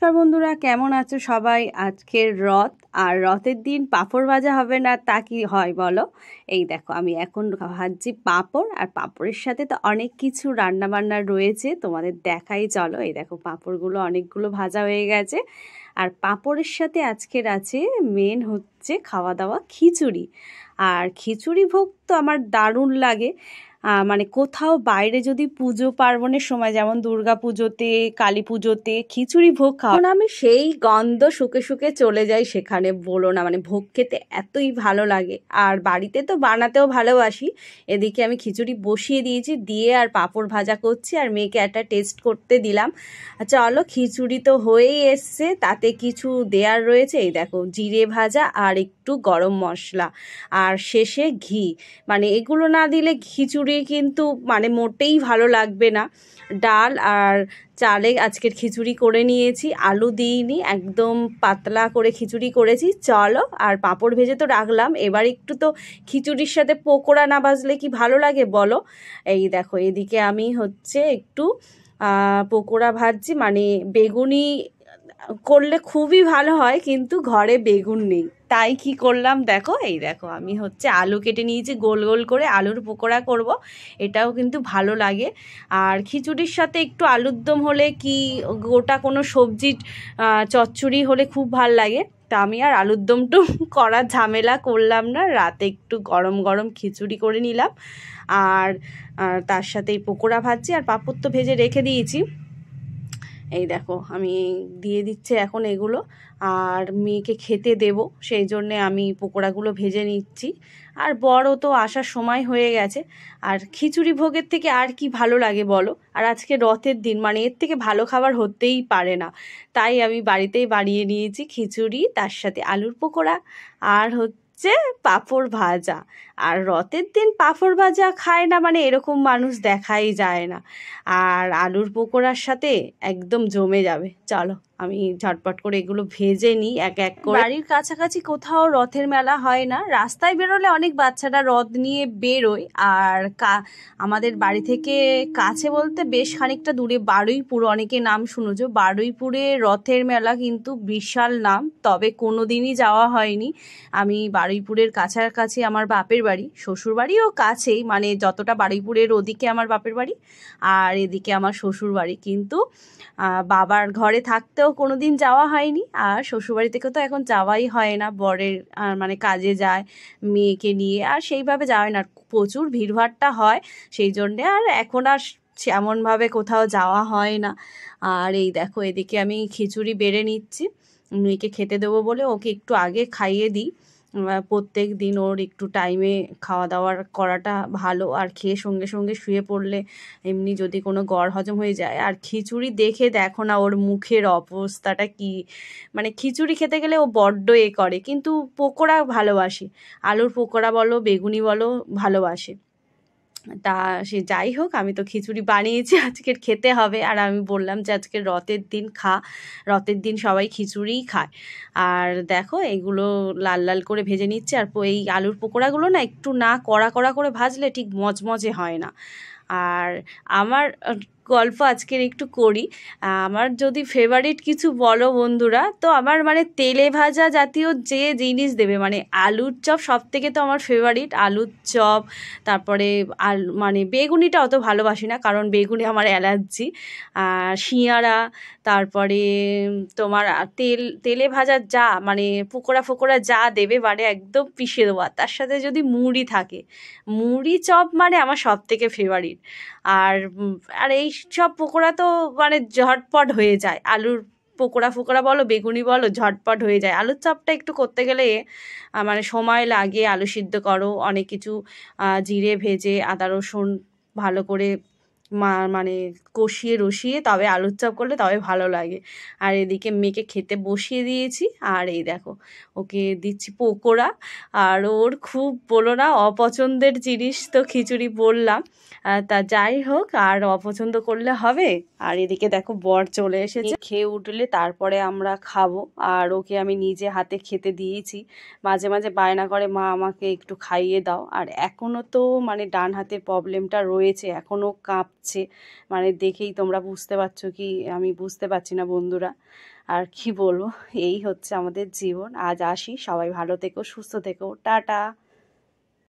নমস্কার বন্ধুরা, কেমন আছো সবাই? আজকের রথ, আর রথের দিন পাঁপড় ভাজা হবে না তা কি হয় বলো? এই দেখো আমি এখন ভাজছি পাঁপড়, আর পাঁপড়ের সাথে তো অনেক কিছু রান্না বান্না রয়েছে, তোমাদের দেখাই চলো। এই দেখো পাঁপড়গুলো অনেকগুলো ভাজা হয়ে গেছে, আর পাঁপড়ের সাথে আজকের আছে মেন হচ্ছে খাওয়া দাওয়া খিচুড়ি। আর খিচুড়ি ভোগ তো আমার দারুণ লাগে। মানে কোথাও বাইরে যদি পুজো পার্বণের সময়, যেমন দুর্গা পুজোতে, কালী পুজোতে খিচুড়ি ভোগ খাওয়া, আমি সেই গন্ধ শুকে শুকে চলে যাই সেখানে, বলো না। মানে ভোগ খেতে এতই ভালো লাগে, আর বাড়িতে তো বানাতেও ভালোবাসি। এদিকে আমি খিচুড়ি বসিয়ে দিয়েছি, দিয়ে আর পাঁপড় ভাজা করছি, আর মেয়েকে একটা টেস্ট করতে দিলাম। চলো, খিচুড়ি তো হয়েই এসছে, তাতে কিছু দেয়ার রয়েছে। এই দেখো জিরে ভাজা আর একটু গরম মশলা, আর শেষে ঘি। মানে এগুলো না দিলে খিচুড়ি কিন্তু মানে মোটেই ভালো লাগবে না। ডাল আর চালে আজকের খিচুড়ি করে নিয়েছি, আলু দিইনি, একদম পাতলা করে খিচুড়ি করেছি। চলো, আর পাঁপড় ভেজে তো রাখলাম, এবার একটু তো খিচুড়ির সাথে পকোড়া না ভাজলে কি ভালো লাগে বলো? এই দেখো এদিকে আমি হচ্ছে একটু পকোড়া ভাজছি, মানে বেগুনি করলে খুবই ভালো হয়, কিন্তু ঘরে বেগুন নেই, তাই কি করলাম দেখো। এই দেখো আমি হচ্ছে আলু কেটে নিয়েছি গোল গোল করে, আলুর পকোড়া করব, এটাও কিন্তু ভালো লাগে। আর খিচুড়ির সাথে একটু আলুর দম হলে কি, গোটা কোনো সবজির চচ্চড়ি হলে খুব ভাল লাগে। তা আমি আর আলুর দমটা করার ঝামেলা করলাম না, রাতে একটু গরম গরম খিচুড়ি করে নিলাম, আর তার সাথে এই পকোড়া ভাজছি, আর পাঁপড় তো ভেজে রেখে দিয়েছি। এই দেখো আমি দিয়ে দিচ্ছে এখন এগুলো, আর মেয়েকে খেতে দেব, সেই জন্যে আমি পকোড়াগুলো ভেজে নিচ্ছি। আর বড় তো আসার সময় হয়ে গেছে, আর খিচুড়ি ভোগের থেকে আর কি ভালো লাগে বলো? আর আজকে রথের দিন, মানে এর থেকে ভালো খাবার হতেই পারে না, তাই আমি বাড়িতেই বানিয়ে নিয়েছি খিচুড়ি, তার সাথে আলুর পকোড়া, আর হচ্ছে পাঁপড় ভাজা। আর রথের দিন পাঁপড় ভাজা খায় না মানে এরকম মানুষ দেখাই যায় না, আর আলুর পকোড়ার সাথে একদম জমে যাবে। চলো আমি ঝটপট করে এগুলো ভেজে নিই এক এক করে। বাড়ির কাছাকাছি কোথাও রথের মেলা হয় না, রাস্তায় বেরোলে অনেক বাচ্চারা রথ নিয়ে বেরোয়, আর আমাদের বাড়ি থেকে কাছে বলতে বেশ খানিকটা দূরে বারুইপুর, অনেকে নাম শুনেছো, বারুইপুরে রথের মেলা কিন্তু বিশাল নাম, তবে কোনোদিনই যাওয়া হয়নি। আমি বারুইপুরের কাছাকাছি আমার বাপের বাড়ি, শ্বশুর বাড়িও কাছেই, মানে যতটা বারুইপুরের ওদিকে আমার বাপের বাড়ি, আর এদিকে আমার শ্বশুর বাড়ি, কিন্তু বাবার ঘরে থাকতেও কোনোদিন যাওয়া হয়নি, আর শ্বশুরবাড়ি থেকে তো এখন যাওয়াই হয় না, বরের মানে কাজে যায় মেয়েকে নিয়ে, আর সেইভাবে যাওয়া হয় না, প্রচুর ভিড়ভাড়টা হয়, সেই জন্যে আর এখন আর এমনভাবে কোথাও যাওয়া হয় না। আর এই দেখো এদিকে আমি খিচুড়ি বেড়ে নিচ্ছি, মেয়েকে খেতে দেবো বলে ওকে একটু আগে খাইয়ে দিই। প্রত্যেক দিন ওর একটু টাইমে খাওয়া দাওয়ার করাটা ভালো, আর খেয়ে সঙ্গে সঙ্গে শুয়ে পড়লে এমনি যদি কোনো গড় হজম হয়ে যায়। আর খিচুড়ি দেখে দেখো না ওর মুখের অবস্থাটা কি, মানে খিচুড়ি খেতে গেলে ও বড্ড করে, কিন্তু পকোড়া ভালোবাসে, আলুর পকোড়া বলো বেগুনি বলো ভালোবাসে। তা সে যাই হোক, আমি তো খিচুড়ি বানিয়েছি, আজকের খেতে হবে, আর আমি বললাম যে আজকের রথের দিন রথের দিন সবাই খিচুড়িই খায়। আর দেখো এগুলো লাল লাল করে ভেজে নিচ্ছে, আর এই আলুর পকোড়াগুলো না একটু না কড়া কড়া করে ভাজলে ঠিক মজমজে হয় না। আর আমার গল্প আজকের একটু করি, আমার যদি ফেভারিট কিছু বলো বন্ধুরা, তো আমার মানে তেলে ভাজা জাতীয় যে জিনিস দেবে, মানে আলুর চপ সব থেকে তো আমার ফেভারিট, আলুর চপ, তারপরে মানে বেগুনিটা অত ভালোবাসি না, কারণ বেগুনি আমার অ্যালার্জি, শিঙাড়া, তারপরে তোমার তেলে ভাজা যা মানে পকোড়া ফোকোড়া যা দেবে, মানে একদম পিষে দেবো, আর তার সাথে যদি মুড়ি থাকে, মুড়ি চপ মানে আমার সব থেকে ফেভারিট। আর আর এই সব পকোড়া তো মানে ঝটপট হয়ে যায়, আলুর পকোড়া ফোকোড়া বলো বেগুনি বলো ঝটপট হয়ে যায়, আলুর চপটা একটু করতে গেলে মানে সময় লাগে, আলু সিদ্ধ করো অনেক কিছু, জিরে ভেজে আদা রসুন ভালো করে মানে কষিয়ে রসিয়ে তবে আলুর চপ করলে তবে ভালো লাগে। আর এদিকে মেয়েকে খেতে বসিয়ে দিয়েছি, আর এই দেখো ওকে দিচ্ছি পকোড়া, আর ওর খুব বলো না অপছন্দের জিনিস তো খিচুড়ি বললাম, তা যাই হোক, আর অপছন্দ করলে হবে। আর এদিকে দেখো বর চলে এসেছে, খেয়ে উঠলে তারপরে আমরা খাবো, আর ওকে আমি নিজে হাতে খেতে দিয়েছি, মাঝে মাঝে বায়না করে মা আমাকে একটু খাইয়ে দাও, আর এখনও তো মানে ডান হাতের প্রবলেমটা রয়েছে, এখনও হচ্ছে, মানে দেখেই তোমরা বুঝতে পারছো কি আমি বুঝতে পারছি না বন্ধুরা। আর কি বলবো, এই হচ্ছে আমাদের জীবন। আজ আসি, সবাই ভালো থেকো, সুস্থ থেকো, টাটা।